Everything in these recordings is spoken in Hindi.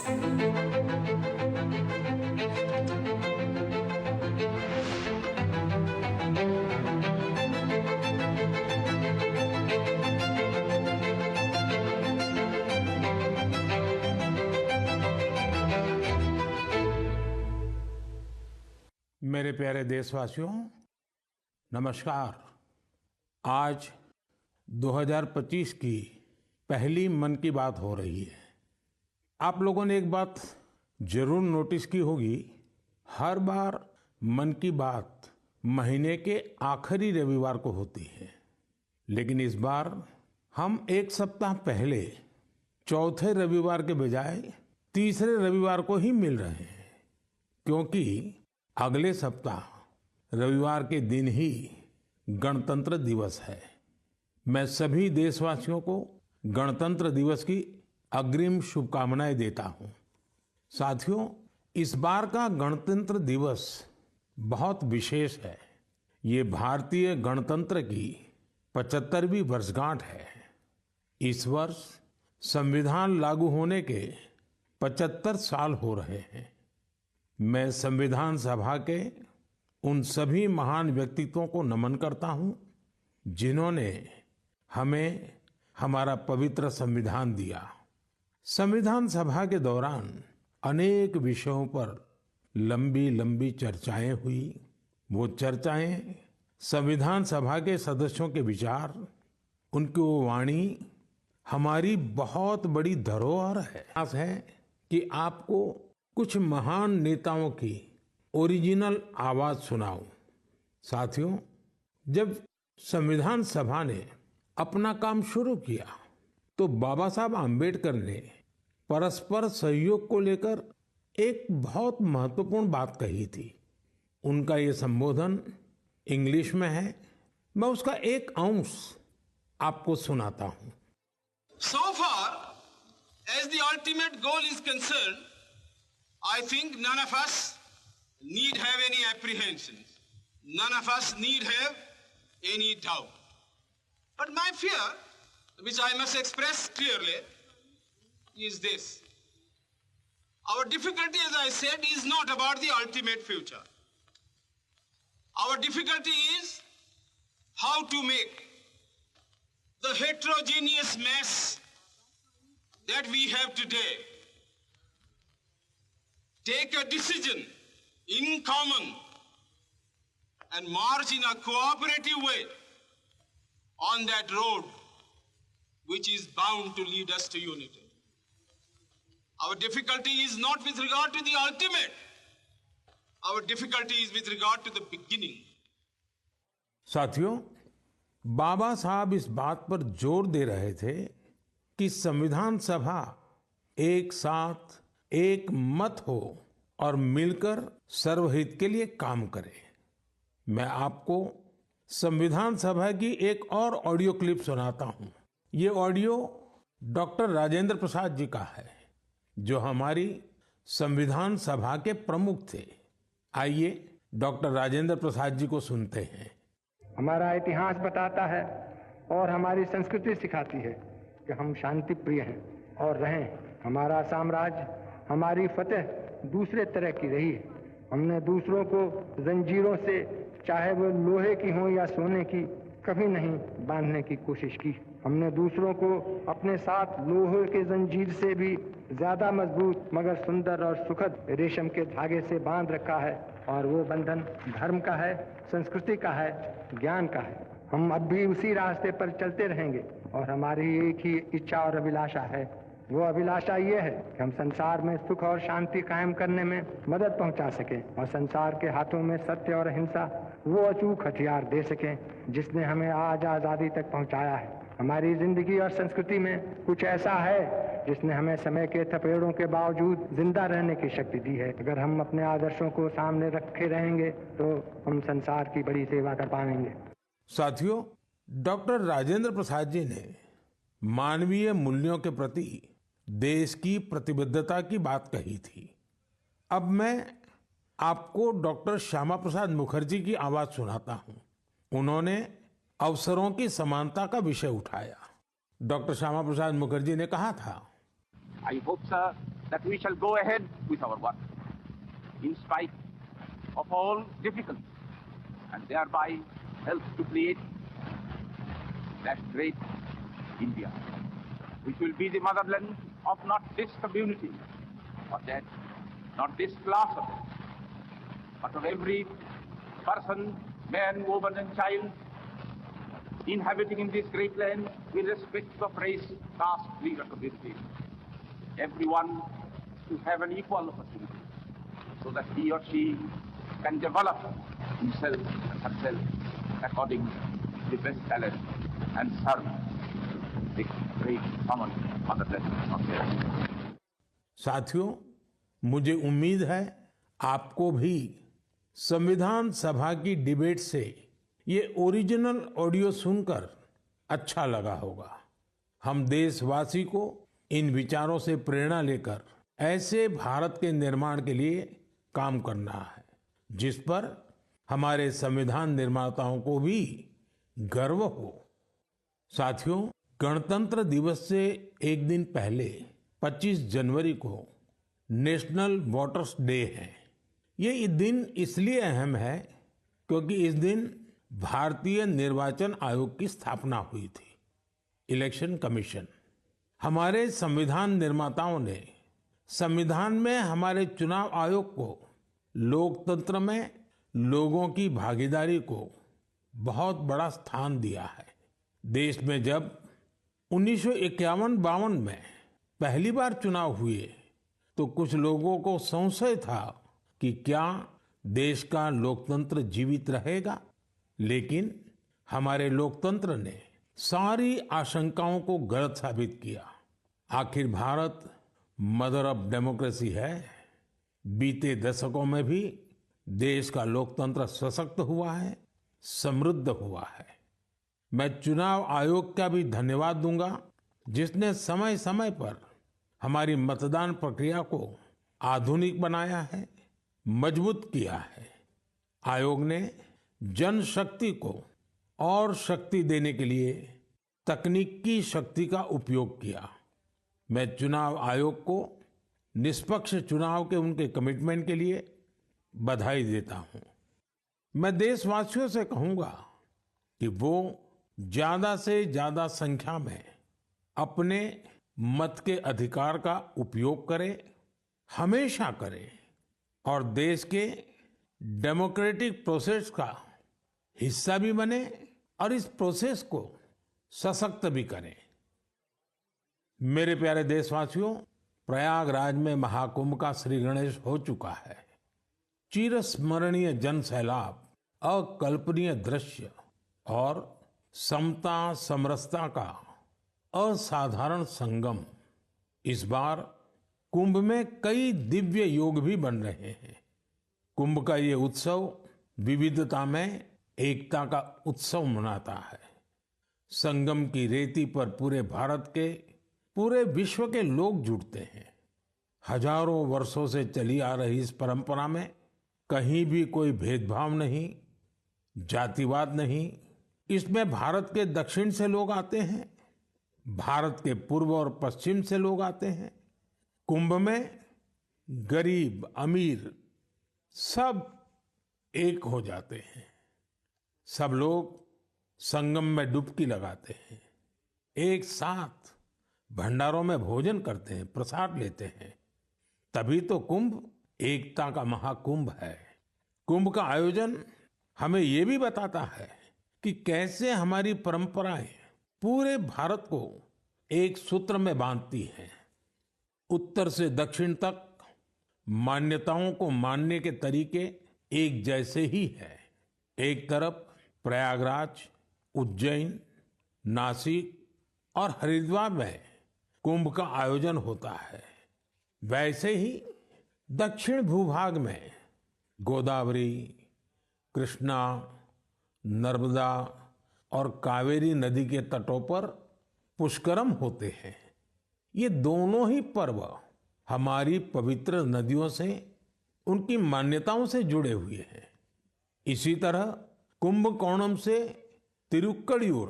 मेरे प्यारे देशवासियों, नमस्कार। आज 2025 की पहली मन की बात हो रही है। आप लोगों ने एक बात जरूर नोटिस की होगी, हर बार मन की बात महीने के आखिरी रविवार को होती है, लेकिन इस बार हम एक सप्ताह पहले चौथे रविवार के बजाय तीसरे रविवार को ही मिल रहे हैं, क्योंकि अगले सप्ताह रविवार के दिन ही गणतंत्र दिवस है। मैं सभी देशवासियों को गणतंत्र दिवस की अग्रिम शुभकामनाएं देता हूं। साथियों, इस बार का गणतंत्र दिवस बहुत विशेष है। ये भारतीय गणतंत्र की 75वीं वर्षगांठ है। इस वर्ष संविधान लागू होने के 75 साल हो रहे हैं। मैं संविधान सभा के उन सभी महान व्यक्तित्वों को नमन करता हूं, जिन्होंने हमें हमारा पवित्र संविधान दिया। संविधान सभा के दौरान अनेक विषयों पर लंबी लंबी चर्चाएं हुई। वो चर्चाएं संविधान सभा के सदस्यों के विचार, उनकी वो वाणी हमारी बहुत बड़ी धरोहर है। आस है कि आपको कुछ महान नेताओं की ओरिजिनल आवाज सुनाऊं। साथियों, जब संविधान सभा ने अपना काम शुरू किया तो बाबा साहब आम्बेडकर ने परस्पर सहयोग को लेकर एक बहुत महत्वपूर्ण बात कही थी। उनका ये संबोधन इंग्लिश में है। मैं उसका एक अंश आपको सुनाता हूं। So far as the ultimate goal is concerned, I think none of us need have any apprehensions. None of us need have any doubt. But my fear, which I must express clearly, is this. Our difficulty, as I said, is not about the ultimate future. Our difficulty is how to make the heterogeneous mess that we have today take a decision in common and march in a cooperative way on that road which is bound to lead us to unity. Our difficulty is not with regard to the ultimate. Our difficulty is with regard to the beginning. साथियों, बाबा साहब इस बात पर जोर दे रहे थे कि संविधान सभा एक साथ एक मत हो और मिलकर सर्वहित के लिए काम करे। मैं आपको संविधान सभा की एक और ऑडियो क्लिप सुनाता हूं। ये ऑडियो डॉक्टर राजेंद्र प्रसाद जी का है, जो हमारी संविधान सभा के प्रमुख थे। आइए डॉक्टर राजेंद्र प्रसाद जी को सुनते हैं। हमारा इतिहास बताता है और हमारी संस्कृति सिखाती है कि हम शांति प्रिय हैं और रहें। हमारा साम्राज्य, हमारी फतेह दूसरे तरह की रही है। हमने दूसरों को जंजीरों से, चाहे वो लोहे की हो या सोने की, कभी नहीं बांधने की कोशिश की। हमने दूसरों को अपने साथ लोहे के जंजीर से भी ज्यादा मजबूत मगर सुंदर और सुखद रेशम के धागे से बांध रखा है, और वो बंधन धर्म का है, संस्कृति का है, ज्ञान का है। हम अब भी उसी रास्ते पर चलते रहेंगे और हमारी एक ही इच्छा और अभिलाषा है। वो अभिलाषा ये है कि हम संसार में सुख और शांति कायम करने में मदद पहुंचा सकें और संसार के हाथों में सत्य और अहिंसा वो अचूक हथियार दे सकें जिसने हमें आज आजादी तक पहुंचाया है। हमारी जिंदगी और संस्कृति में कुछ ऐसा है जिसने हमें समय के थपेड़ों के बावजूद जिंदा रहने की शक्ति दी है। अगर हम अपने आदर्शों को सामने रखे रहेंगे तो हम संसार की बड़ी सेवा कर पाएंगे। साथियों, डॉक्टर राजेंद्र प्रसाद जी ने मानवीय मूल्यों के प्रति देश की प्रतिबद्धता की बात कही थी। अब मैं आपको डॉक्टर श्यामा प्रसाद मुखर्जी की आवाज सुनाता हूं। उन्होंने अवसरों की समानता का विषय उठाया। डॉक्टर श्यामा प्रसाद मुखर्जी ने कहा था, I hope, sir, that we shall go ahead with our work in spite of all difficulties and thereby help to create that great India, which will be the motherland of not this community or that, not this class of it, but of every person, man, woman and child inhabiting in this great land irrespective of race, caste, creed or community. Everyone to have an equal opportunity so that he or she can develop himself and herself according to the best talent and serve the great common motherland of theirs. साथियों, मुझे उम्मीद है आपको भी संविधान सभा की डिबेट से ये ओरिजिनल ऑडियो सुनकर अच्छा लगा होगा। हम देशवासी को इन विचारों से प्रेरणा लेकर ऐसे भारत के निर्माण के लिए काम करना है जिस पर हमारे संविधान निर्माताओं को भी गर्व हो। साथियों, गणतंत्र दिवस से एक दिन पहले 25 जनवरी को नेशनल वोटर्स डे है। ये दिन इसलिए अहम है क्योंकि इस दिन भारतीय निर्वाचन आयोग की स्थापना हुई थी। इलेक्शन कमीशन हमारे संविधान निर्माताओं ने संविधान में हमारे चुनाव आयोग को लोकतंत्र में लोगों की भागीदारी को बहुत बड़ा स्थान दिया है। देश में जब 1951-52 में पहली बार चुनाव हुए तो कुछ लोगों को संशय था कि क्या देश का लोकतंत्र जीवित रहेगा, लेकिन हमारे लोकतंत्र ने सारी आशंकाओं को गलत साबित किया। आखिर भारत मदर ऑफ डेमोक्रेसी है। बीते दशकों में भी देश का लोकतंत्र सशक्त हुआ है, समृद्ध हुआ है। मैं चुनाव आयोग का भी धन्यवाद दूंगा जिसने समय समय पर हमारी मतदान प्रक्रिया को आधुनिक बनाया है, मजबूत किया है। आयोग ने जनशक्ति को और शक्ति देने के लिए तकनीकी शक्ति का उपयोग किया। मैं चुनाव आयोग को निष्पक्ष चुनाव के उनके कमिटमेंट के लिए बधाई देता हूं। मैं देशवासियों से कहूंगा कि वो ज्यादा से ज्यादा संख्या में अपने मत के अधिकार का उपयोग करें, हमेशा करें और देश के डेमोक्रेटिक प्रोसेस का हिस्सा भी बने और इस प्रोसेस को सशक्त भी करें। मेरे प्यारे देशवासियों, प्रयागराज में महाकुंभ का श्री गणेश हो चुका है। चिरस्मरणीय जन सैलाब, अकल्पनीय दृश्य और समता समरसता का असाधारण संगम। इस बार कुंभ में कई दिव्य योग भी बन रहे हैं। कुंभ का ये उत्सव विविधता में एकता का उत्सव मनाता है। संगम की रेती पर पूरे भारत के, पूरे विश्व के लोग जुड़ते हैं। हजारों वर्षों से चली आ रही इस परंपरा में कहीं भी कोई भेदभाव नहीं, जातिवाद नहीं। इसमें भारत के दक्षिण से लोग आते हैं, भारत के पूर्व और पश्चिम से लोग आते हैं। कुंभ में गरीब अमीर सब एक हो जाते हैं। सब लोग संगम में डुबकी लगाते हैं, एक साथ भंडारों में भोजन करते हैं, प्रसाद लेते हैं। तभी तो कुंभ एकता का महाकुंभ है। कुंभ का आयोजन हमें ये भी बताता है कि कैसे हमारी परंपराएं पूरे भारत को एक सूत्र में बांधती हैं। उत्तर से दक्षिण तक मान्यताओं को मानने के तरीके एक जैसे ही हैं। एक तरफ प्रयागराज, उज्जैन, नासिक और हरिद्वार में कुंभ का आयोजन होता है, वैसे ही दक्षिण भूभाग में गोदावरी, कृष्णा, नर्मदा और कावेरी नदी के तटों पर पुष्करम होते हैं। ये दोनों ही पर्व हमारी पवित्र नदियों से, उनकी मान्यताओं से जुड़े हुए हैं। इसी तरह कुंभकोणम से तिरुक्कड़ियूर,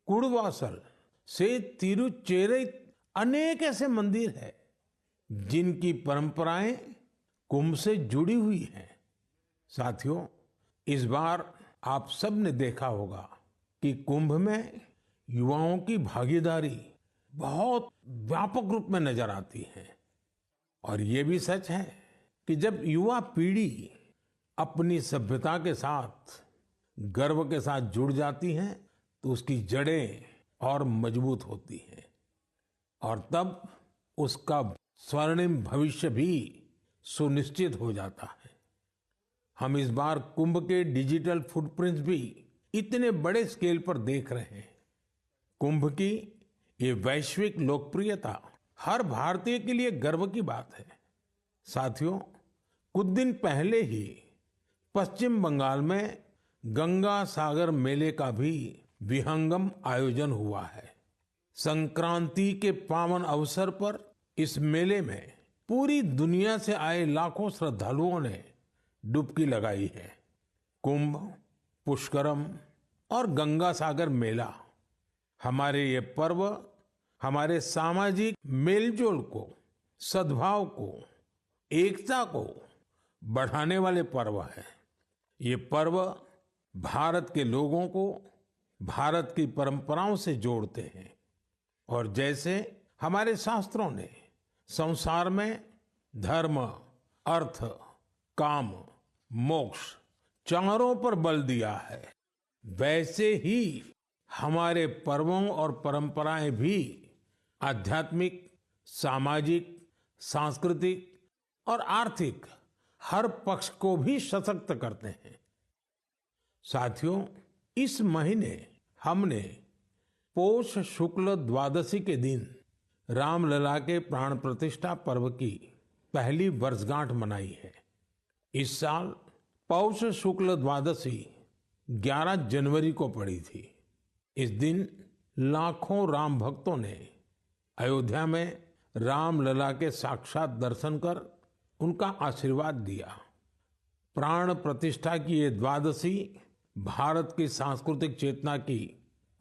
कुड़वासल से तिरुचेरै अनेक ऐसे मंदिर हैं जिनकी परंपराएं कुंभ से जुड़ी हुई हैं। साथियों, इस बार आप सब ने देखा होगा कि कुंभ में युवाओं की भागीदारी बहुत व्यापक रूप में नजर आती है। और ये भी सच है कि जब युवा पीढ़ी अपनी सभ्यता के साथ गर्व के साथ जुड़ जाती है तो उसकी जड़ें और मजबूत होती हैं और तब उसका स्वर्णिम भविष्य भी सुनिश्चित हो जाता है। हम इस बार कुंभ के डिजिटल फुटप्रिंट्स भी इतने बड़े स्केल पर देख रहे हैं। कुंभ की ये वैश्विक लोकप्रियता हर भारतीय के लिए गर्व की बात है। साथियों, कुछ दिन पहले ही पश्चिम बंगाल में गंगा सागर मेले का भी विहंगम आयोजन हुआ है। संक्रांति के पावन अवसर पर इस मेले में पूरी दुनिया से आए लाखों श्रद्धालुओं ने डुबकी लगाई है। कुंभ, पुष्करम और गंगा सागर मेला हमारे ये पर्व हमारे सामाजिक मेलजोल को, सद्भाव को, एकता को बढ़ाने वाले पर्व है। ये पर्व भारत के लोगों को भारत की परंपराओं से जोड़ते हैं और जैसे हमारे शास्त्रों ने संसार में धर्म, अर्थ, काम, मोक्ष चारों पर बल दिया है, वैसे ही हमारे पर्वों और परंपराएं भी आध्यात्मिक, सामाजिक, सांस्कृतिक और आर्थिक हर पक्ष को भी सशक्त करते हैं। साथियों, इस महीने हमने पौष शुक्ल द्वादशी के दिन रामलला के प्राण प्रतिष्ठा पर्व की पहली वर्षगांठ मनाई है। इस साल पौष शुक्ल द्वादशी 11 जनवरी को पड़ी थी। इस दिन लाखों राम भक्तों ने अयोध्या में रामलला के साक्षात दर्शन कर उनका आशीर्वाद दिया। प्राण प्रतिष्ठा की ये द्वादशी भारत की सांस्कृतिक चेतना की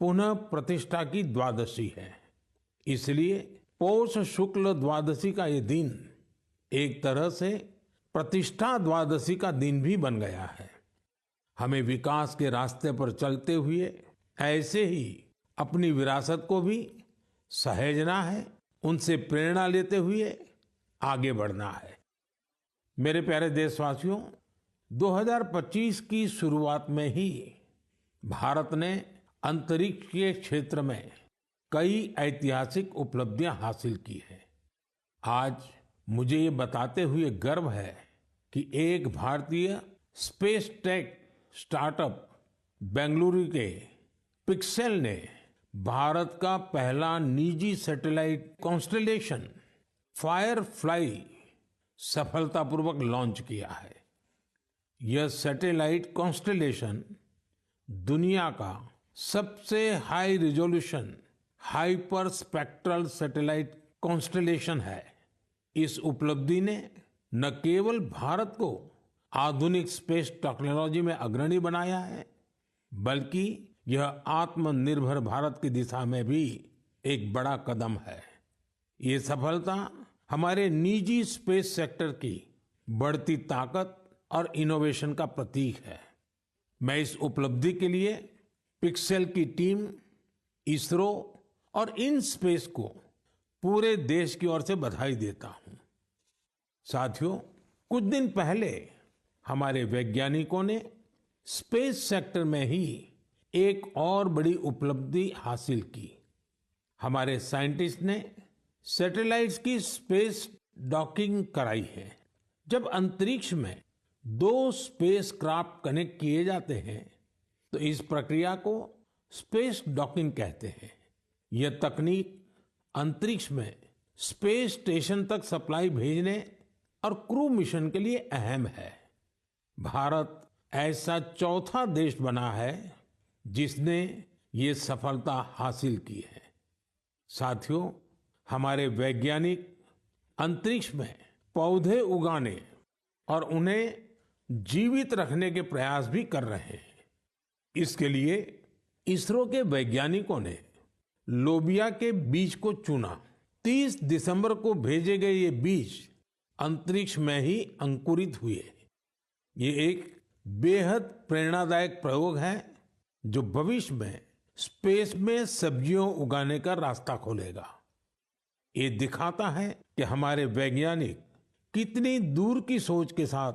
पुनः प्रतिष्ठा की द्वादशी है। इसलिए पौष शुक्ल द्वादशी का ये दिन एक तरह से प्रतिष्ठा द्वादशी का दिन भी बन गया है। हमें विकास के रास्ते पर चलते हुए ऐसे ही अपनी विरासत को भी सहेजना है, उनसे प्रेरणा लेते हुए आगे बढ़ना है। मेरे प्यारे देशवासियों, 2025 की शुरुआत में ही भारत ने अंतरिक्ष के क्षेत्र में कई ऐतिहासिक उपलब्धियां हासिल की हैं। आज मुझे ये बताते हुए गर्व है कि एक भारतीय स्पेस टेक स्टार्टअप बेंगलुरु के पिक्सेल ने भारत का पहला निजी सैटेलाइट कॉन्स्टेलेशन फायरफ्लाई सफलतापूर्वक लॉन्च किया है। यह सैटेलाइट कॉन्स्टेलेशन दुनिया का सबसे high resolution hyper spectral satellite constellation है। इस उपलब्धि ने न केवल भारत को आधुनिक स्पेस टेक्नोलॉजी में अग्रणी बनाया है, बल्कि यह आत्मनिर्भर भारत की दिशा में भी एक बड़ा कदम है। ये सफलता हमारे निजी स्पेस सेक्टर की बढ़ती ताकत और इनोवेशन का प्रतीक है। मैं इस उपलब्धि के लिए पिक्सेल की टीम, इसरो और इन स्पेस को पूरे देश की ओर से बधाई देता हूं। साथियों, कुछ दिन पहले हमारे वैज्ञानिकों ने स्पेस सेक्टर में ही एक और बड़ी उपलब्धि हासिल की। हमारे साइंटिस्ट ने सैटेलाइट्स की स्पेस डॉकिंग कराई है। जब अंतरिक्ष में 2 स्पेसक्राफ्ट कनेक्ट किए जाते हैं तो इस प्रक्रिया को स्पेस डॉकिंग कहते हैं। यह तकनीक अंतरिक्ष में स्पेस स्टेशन तक सप्लाई भेजने और क्रू मिशन के लिए अहम है। भारत ऐसा चौथा देश बना है जिसने ये सफलता हासिल की है। साथियों, हमारे वैज्ञानिक अंतरिक्ष में पौधे उगाने और उन्हें जीवित रखने के प्रयास भी कर रहे हैं। इसके लिए इसरो के वैज्ञानिकों ने लोबिया के बीज को चुना, 30 दिसंबर को भेजे गए ये बीज अंतरिक्ष में ही अंकुरित हुए। ये एक बेहद प्रेरणादायक प्रयोग है जो भविष्य में स्पेस में सब्जियों उगाने का रास्ता खोलेगा। ये दिखाता है कि हमारे वैज्ञानिक कितनी दूर की सोच के साथ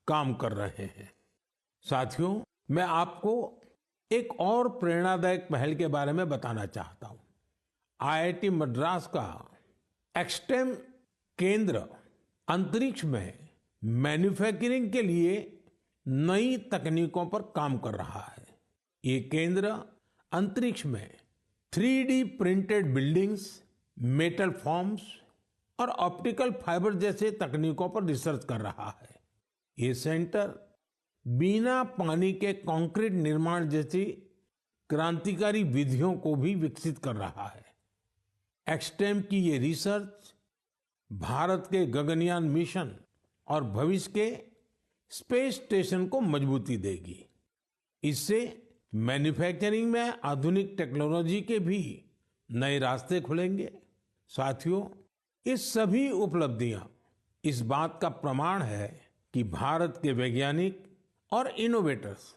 काम कर रहे हैं। साथियों, मैं आपको एक और प्रेरणादायक पहल के बारे में बताना चाहता हूं। आईआईटी मद्रास का एक्सटेम केंद्र अंतरिक्ष में मैन्युफैक्चरिंग के लिए नई तकनीकों पर काम कर रहा है। ये केंद्र अंतरिक्ष में 3D printed buildings, metal forms और ऑप्टिकल फाइबर जैसे तकनीकों पर रिसर्च कर रहा है। ये सेंटर बिना पानी के कंक्रीट निर्माण जैसी क्रांतिकारी विधियों को भी विकसित कर रहा है। एक्सटेम की ये रिसर्च भारत के गगनयान मिशन और भविष्य के स्पेस स्टेशन को मजबूती देगी। इससे मैन्युफैक्चरिंग में आधुनिक टेक्नोलॉजी के भी नए रास्ते खुलेंगे। साथियों, ये सभी उपलब्धियां इस बात का प्रमाण है कि भारत के वैज्ञानिक और इनोवेटर्स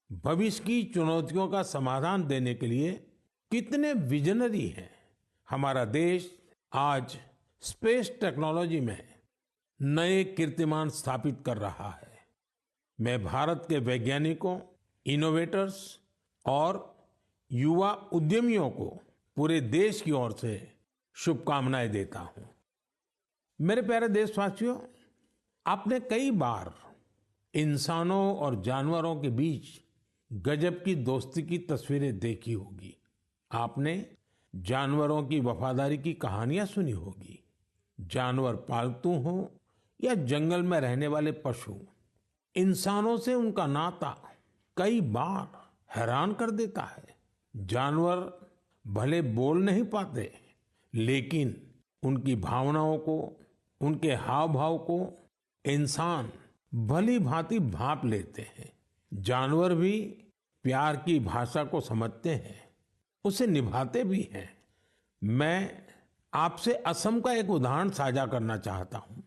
भविष्य की चुनौतियों का समाधान देने के लिए कितने विजनरी हैं। हमारा देश आज स्पेस टेक्नोलॉजी में नए कीर्तिमान स्थापित कर रहा है। मैं भारत के वैज्ञानिकों, इनोवेटर्स और युवा उद्यमियों को पूरे देश की ओर से शुभकामनाएं देता हूं। मेरे प्यारे देशवासियों, आपने कई बार इंसानों और जानवरों के बीच गजब की दोस्ती की तस्वीरें देखी होगी। आपने जानवरों की वफादारी की कहानियां सुनी होगी। जानवर पालतू हो या जंगल में रहने वाले पशु, इंसानों से उनका नाता कई बार हैरान कर देता है। जानवर भले बोल नहीं पाते, लेकिन उनकी भावनाओं को, उनके हाव भाव को इंसान भली भांति भांप लेते हैं। जानवर भी प्यार की भाषा को समझते हैं, उसे निभाते भी हैं। मैं आपसे असम का एक उदाहरण साझा करना चाहता हूं।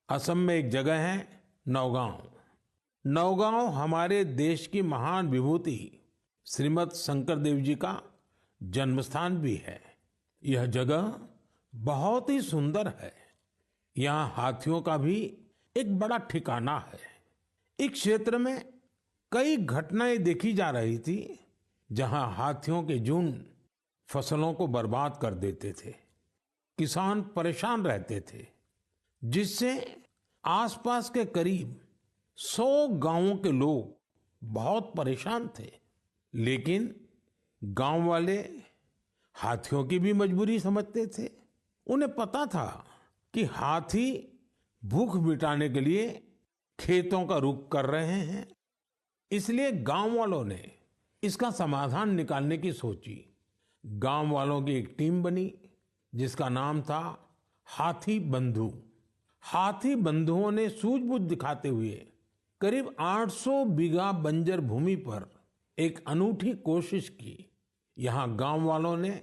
असम में एक जगह है नौगांव। नौगांव हमारे देश की महान विभूति श्रीमद शंकर देव जी का जन्म स्थान भी है। यह जगह बहुत ही सुंदर है। यहाँ हाथियों का भी एक बड़ा ठिकाना है। इस क्षेत्र में कई घटनाएं देखी जा रही थी जहां हाथियों के झुंड फसलों को बर्बाद कर देते थे। किसान परेशान रहते थे, जिससे आसपास के करीब 100 गांवों के लोग बहुत परेशान थे। लेकिन गांव वाले हाथियों की भी मजबूरी समझते थे। उन्हें पता था कि हाथी भूख मिटाने के लिए खेतों का रुख कर रहे हैं, इसलिए गांव वालों ने इसका समाधान निकालने की सोची। गांव वालों की एक टीम बनी जिसका नाम था हाथी बंधु। हाथी बंधुओं ने सूझबूझ दिखाते हुए करीब 800 बीघा बंजर भूमि पर एक अनूठी कोशिश की। यहाँ गांव वालों ने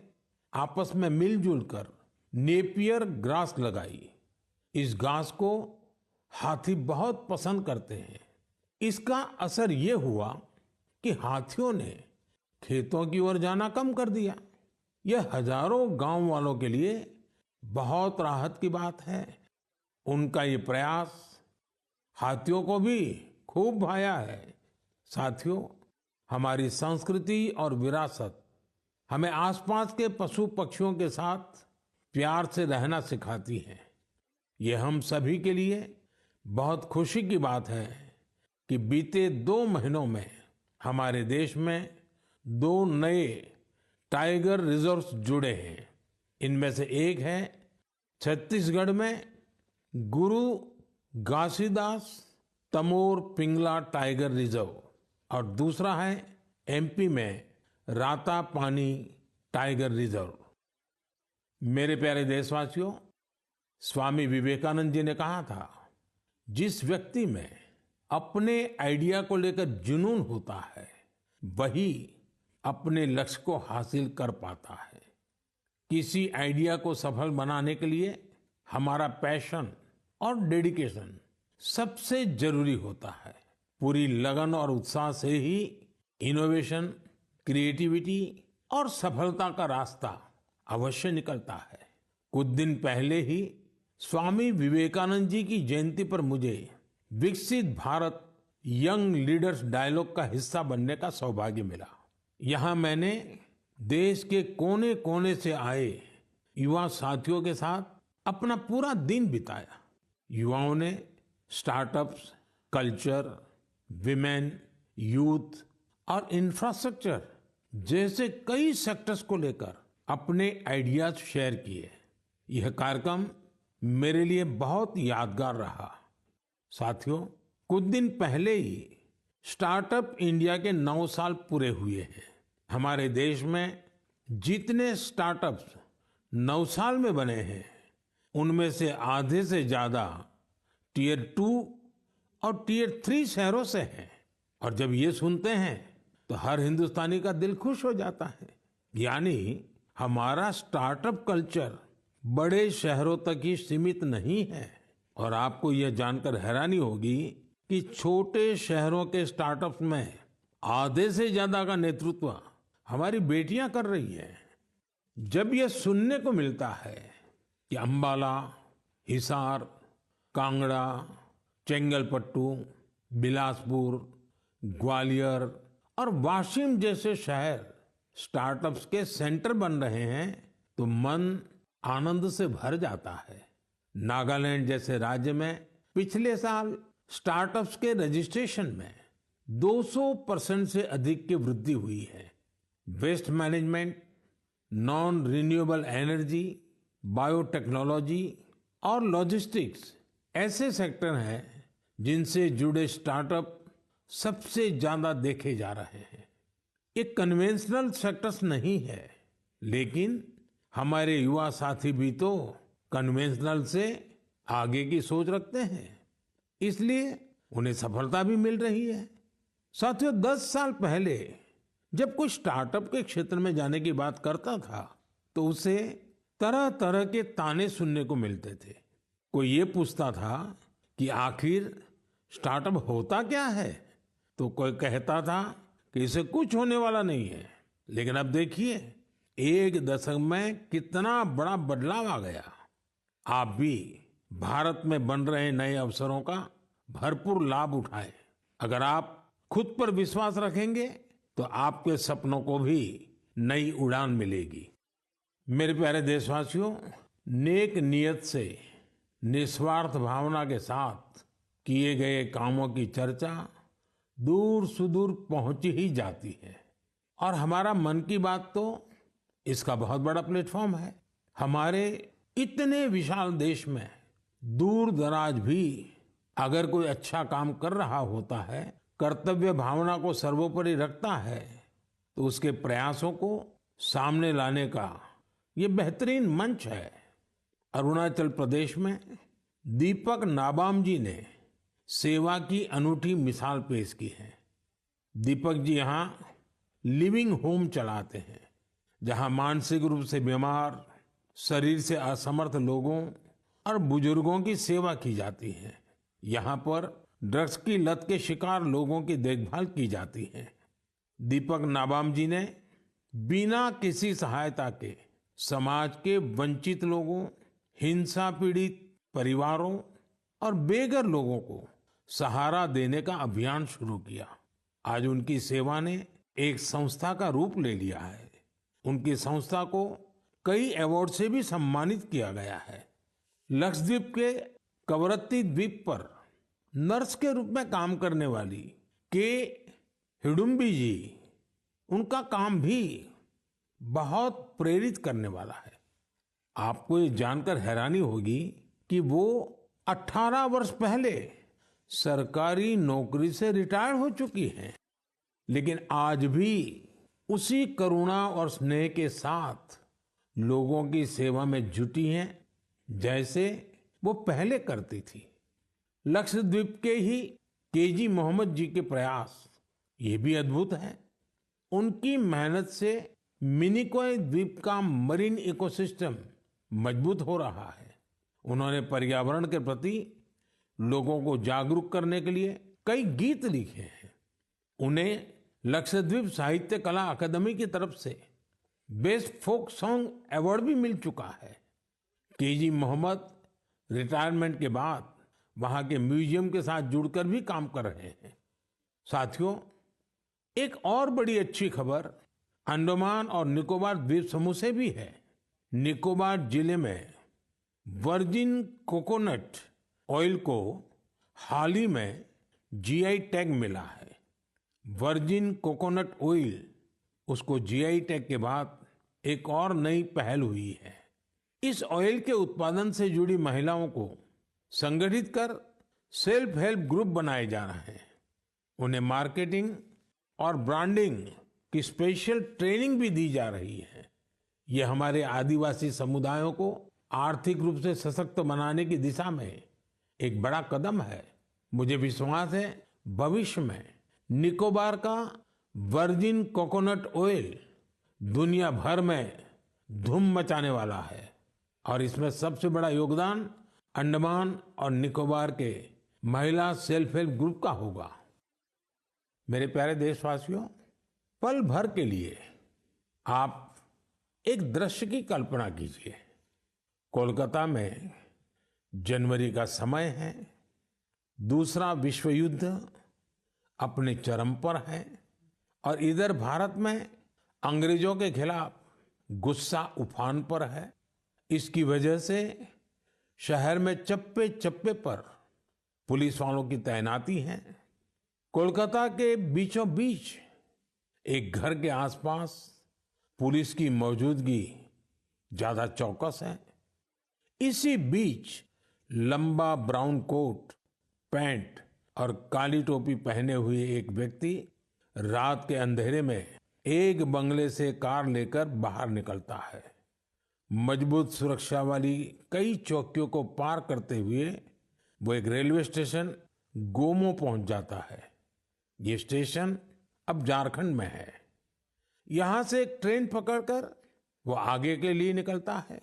आपस में मिलजुल कर नेपियर ग्रास लगाई। इस घास को हाथी बहुत पसंद करते हैं। इसका असर ये हुआ कि हाथियों ने खेतों की ओर जाना कम कर दिया। यह हजारों गांव वालों के लिए बहुत राहत की बात है। उनका ये प्रयास हाथियों को भी खूब भाया है। साथियों, हमारी संस्कृति और विरासत हमें आसपास के पशु पक्षियों के साथ प्यार से रहना सिखाती है। ये हम सभी के लिए बहुत खुशी की बात है कि बीते 2 महीनों में हमारे देश में 2 नए टाइगर रिजर्व्स जुड़े हैं। इनमें से एक है छत्तीसगढ़ में गुरु घासीदास तमोर पिंगला टाइगर रिजर्व और दूसरा है एमपी में रातापानी टाइगर रिजर्व। मेरे प्यारे देशवासियों, स्वामी विवेकानंद जी ने कहा था, जिस व्यक्ति में अपने आइडिया को लेकर जुनून होता है, वही अपने लक्ष्य को हासिल कर पाता है। किसी आइडिया को सफल बनाने के लिए हमारा पैशन और डेडिकेशन सबसे जरूरी होता है। पूरी लगन और उत्साह से ही इनोवेशन, क्रिएटिविटी और सफलता का रास्ता अवश्य निकलता है। कुछ दिन पहले ही स्वामी विवेकानंद जी की जयंती पर मुझे विकसित भारत यंग लीडर्स डायलॉग का हिस्सा बनने का सौभाग्य मिला। यहाँ मैंने देश के कोने कोने से आए युवा साथियों के साथ अपना पूरा दिन बिताया। युवाओं ने स्टार्टअप्स, कल्चर, विमेन, यूथ और इंफ्रास्ट्रक्चर जैसे कई सेक्टर्स को लेकर अपने आइडियाज शेयर किए। यह कार्यक्रम मेरे लिए बहुत यादगार रहा। साथियों, कुछ दिन पहले ही स्टार्टअप इंडिया के 9 साल पूरे हुए हैं। हमारे देश में जितने स्टार्टअप्स 9 साल में बने हैं, उनमें से आधे से ज्यादा टियर 2 और टियर 3 शहरों से हैं। और जब ये सुनते हैं तो हर हिंदुस्तानी का दिल खुश हो जाता है। यानी हमारा स्टार्टअप कल्चर बड़े शहरों तक ही सीमित नहीं है। और आपको यह जानकर हैरानी होगी कि छोटे शहरों के स्टार्टअप्स में आधे से ज्यादा का नेतृत्व हमारी बेटियां कर रही हैं। जब यह सुनने को मिलता है कि अंबाला, हिसार, कांगड़ा, चेंगलपट्टू, बिलासपुर, ग्वालियर और वाशिम जैसे शहर स्टार्टअप्स के सेंटर बन रहे हैं तो मन आनंद से भर जाता है। नागालैंड जैसे राज्य में पिछले साल स्टार्टअप्स के रजिस्ट्रेशन में 200% से अधिक की वृद्धि हुई है। Waste management, non renewable energy, biotechnology और लॉजिस्टिक्स ऐसे सेक्टर हैं जिनसे जुड़े स्टार्टअप सबसे ज्यादा देखे जा रहे हैं। ये कन्वेंशनल सेक्टर्स नहीं है, लेकिन हमारे युवा साथी भी तो कन्वेंशनल से आगे की सोच रखते हैं, इसलिए उन्हें सफलता भी मिल रही है। साथियों, 10 साल पहले जब कोई स्टार्टअप के क्षेत्र में जाने की बात करता था तो उसे तरह तरह के ताने सुनने को मिलते थे। कोई ये पूछता था कि आखिर स्टार्टअप होता क्या है, तो कोई कहता था कि इसे कुछ होने वाला नहीं है। लेकिन अब देखिए, 1 दशक में कितना बड़ा बदलाव आ गया। आप भी भारत में बन रहे नए अवसरों का भरपूर लाभ उठाएं। अगर आप खुद पर विश्वास रखेंगे तो आपके सपनों को भी नई उड़ान मिलेगी। मेरे प्यारे देशवासियों, नेक नियत से निस्वार्थ भावना के साथ किए गए कामों की चर्चा दूर सुदूर पहुंच ही जाती है। और हमारा मन की बात तो इसका बहुत बड़ा प्लेटफॉर्म है। हमारे इतने विशाल देश में दूर दराज भी अगर कोई अच्छा काम कर रहा होता है, कर्तव्य भावना को सर्वोपरि रखता है, तो उसके प्रयासों को सामने लाने का ये बेहतरीन मंच है। अरुणाचल प्रदेश में दीपक नाबाम जी ने सेवा की अनूठी मिसाल पेश की है। दीपक जी यहाँ लिविंग होम चलाते हैं, जहाँ मानसिक रूप से बीमार, शरीर से असमर्थ लोगों और बुजुर्गों की सेवा की जाती है। यहाँ पर ड्रग्स की लत के शिकार लोगों की देखभाल की जाती है। दीपक नाबाम जी ने बिना किसी सहायता के समाज के वंचित लोगों, हिंसा पीड़ित परिवारों और बेघर लोगों को सहारा देने का अभियान शुरू किया। आज उनकी सेवा ने एक संस्था का रूप ले लिया है। उनकी संस्था को कई अवार्ड से भी सम्मानित किया गया है। लक्षद्वीप के कवरत्ती द्वीप पर नर्स के रूप में काम करने वाली के हिडुम्बी जी, उनका काम भी बहुत प्रेरित करने वाला है। आपको ये जानकर हैरानी होगी कि वो 18 वर्ष पहले सरकारी नौकरी से रिटायर हो चुकी हैं, लेकिन आज भी उसी करुणा और स्नेह के साथ लोगों की सेवा में जुटी हैं जैसे वो पहले करती थी। लक्षद्वीप के ही केजी मोहम्मद जी के प्रयास ये भी अद्भुत है। उनकी मेहनत से मिनिकॉय द्वीप का मरीन इकोसिस्टम मजबूत हो रहा है। उन्होंने पर्यावरण के प्रति लोगों को जागरूक करने के लिए कई गीत लिखे हैं। उन्हें लक्षद्वीप साहित्य कला अकादमी की तरफ से बेस्ट फोक सॉन्ग अवार्ड भी मिल चुका है। केजी मोहम्मद रिटायरमेंट के बाद वहां के म्यूजियम के साथ जुड़कर भी काम कर रहे हैं। साथियों, एक और बड़ी अच्छी खबर अंडमान और निकोबार द्वीप समूह से भी है। निकोबार जिले में वर्जिन कोकोनट ऑयल को हाल ही में जीआई टैग मिला है। वर्जिन कोकोनट ऑयल, उसको जीआई टैग के बाद एक और नई पहल हुई है। इस ऑयल के उत्पादन से जुड़ी महिलाओं को संगठित कर सेल्फ हेल्प ग्रुप बनाए जा रहे हैं। उन्हें मार्केटिंग और ब्रांडिंग की स्पेशल ट्रेनिंग भी दी जा रही है। ये हमारे आदिवासी समुदायों को आर्थिक रूप से सशक्त बनाने की दिशा में एक बड़ा कदम है। मुझे विश्वास है भविष्य में निकोबार का वर्जिन कोकोनट ऑयल दुनिया भर में धूम मचाने वाला है और इसमें सबसे बड़ा योगदान अंडमान और निकोबार के महिला सेल्फ हेल्प ग्रुप का होगा। मेरे प्यारे देशवासियों, पल भर के लिए आप एक दृश्य की कल्पना कीजिए। कोलकाता में जनवरी का समय है, दूसरा विश्व युद्ध अपने चरम पर है और इधर भारत में अंग्रेजों के खिलाफ गुस्सा उफान पर है। इसकी वजह से शहर में चप्पे चप्पे पर पुलिस वालों की तैनाती है। कोलकाता के बीचों बीच एक घर के आसपास पुलिस की मौजूदगी ज्यादा चौकस है। इसी बीच लंबा ब्राउन कोट, पैंट और काली टोपी पहने हुए एक व्यक्ति रात के अंधेरे में एक बंगले से कार लेकर बाहर निकलता है। मजबूत सुरक्षा वाली कई चौकियों को पार करते हुए वो एक रेलवे स्टेशन गोमो पहुंच जाता है। ये स्टेशन अब झारखंड में है। यहां से एक ट्रेन पकड़कर वो आगे के लिए निकलता है।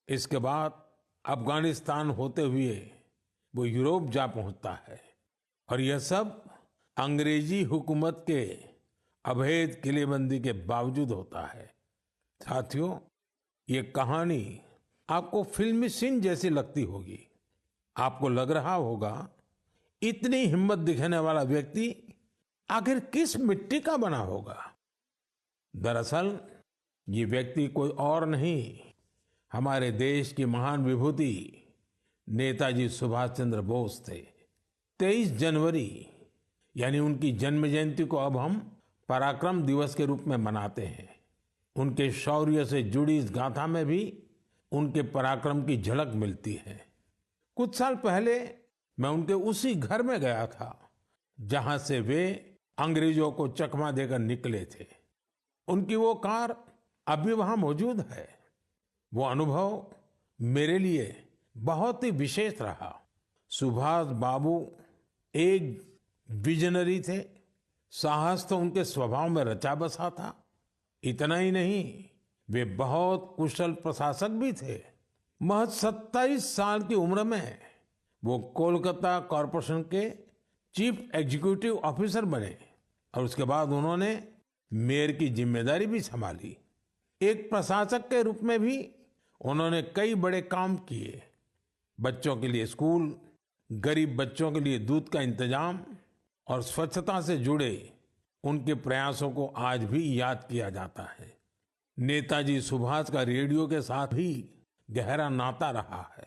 इसके बाद अफगानिस्तान होते हुए वो यूरोप जा पहुंचता है और यह सब अंग्रेजी हुकूमत के अभेद किलेबंदी के बावजूद होता है। साथियों, ये कहानी आपको फिल्मी सीन जैसी लगती होगी। आपको लग रहा होगा इतनी हिम्मत दिखाने वाला व्यक्ति आखिर किस मिट्टी का बना होगा। दरअसल ये व्यक्ति कोई और नहीं, हमारे देश की महान विभूति नेताजी सुभाष चंद्र बोस थे। 23 जनवरी यानी उनकी जन्म जयंती को अब हम पराक्रम दिवस के रूप में मनाते हैं। उनके शौर्य से जुड़ी इस गाथा में भी उनके पराक्रम की झलक मिलती है। कुछ साल पहले मैं उनके उसी घर में गया था जहां से वे अंग्रेजों को चकमा देकर निकले थे। उनकी वो कार अभी वहां मौजूद है। वो अनुभव मेरे लिए बहुत ही विशेष रहा। सुभाष बाबू एक विजनरी थे। साहस तो उनके स्वभाव में रचा बसा था। इतना ही नहीं, वे बहुत कुशल प्रशासक भी थे। महज 27 साल की उम्र में वो कोलकाता कॉरपोरेशन के चीफ एग्जीक्यूटिव ऑफिसर बने और उसके बाद उन्होंने मेयर की जिम्मेदारी भी संभाली। एक प्रशासक के रूप में भी उन्होंने कई बड़े काम किए। बच्चों के लिए स्कूल, गरीब बच्चों के लिए दूध का इंतजाम और स्वच्छता से जुड़े उनके प्रयासों को आज भी याद किया जाता है। नेताजी सुभाष का रेडियो के साथ भी गहरा नाता रहा है।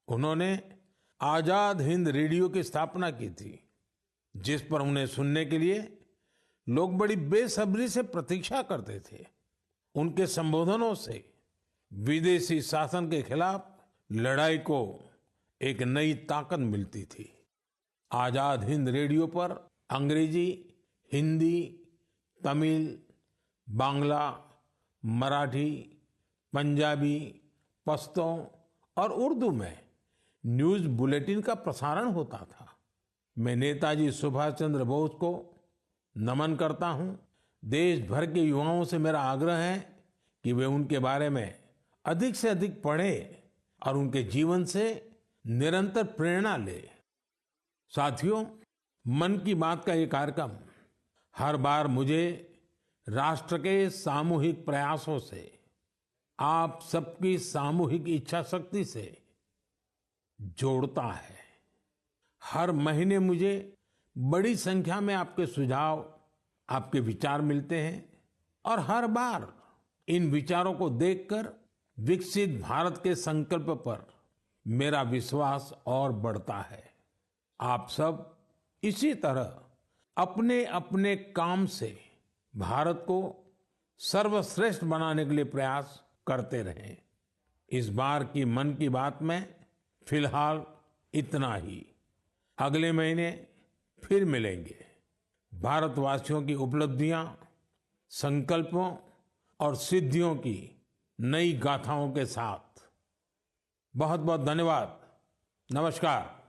उन्होंने आजाद हिंद रेडियो की स्थापना की थी, जिस पर उन्हें सुनने के लिए लोग बड़ी बेसब्री से प्रतीक्षा करते थे। उनके संबोधनों से विदेशी शासन के खिलाफ लड़ाई को एक नई ताकत मिलती थी। आजाद हिंद रेडियो पर अंग्रेजी, हिंदी, तमिल, बांग्ला, मराठी, पंजाबी, पश्तो और उर्दू में न्यूज बुलेटिन का प्रसारण होता था। मैं नेताजी सुभाष चंद्र बोस को नमन करता हूं। देश भर के युवाओं से मेरा आग्रह है कि वे उनके बारे में अधिक से अधिक पढ़ें और उनके जीवन से निरंतर प्रेरणा लें। साथियों, मन की बात का ये कार्यक्रम हर बार मुझे राष्ट्र के सामूहिक प्रयासों से, आप सबकी सामूहिक इच्छा शक्ति से जोड़ता है। हर महीने मुझे बड़ी संख्या में आपके सुझाव, आपके विचार मिलते हैं और हर बार इन विचारों को देखकर विकसित भारत के संकल्प पर मेरा विश्वास और बढ़ता है। आप सब इसी तरह अपने अपने काम से भारत को सर्वश्रेष्ठ बनाने के लिए प्रयास करते रहें। इस बार की मन की बात में फिलहाल इतना ही। अगले महीने फिर मिलेंगे भारतवासियों की उपलब्धियां, संकल्पों और सिद्धियों की नई गाथाओं के साथ। बहुत बहुत धन्यवाद। नमस्कार।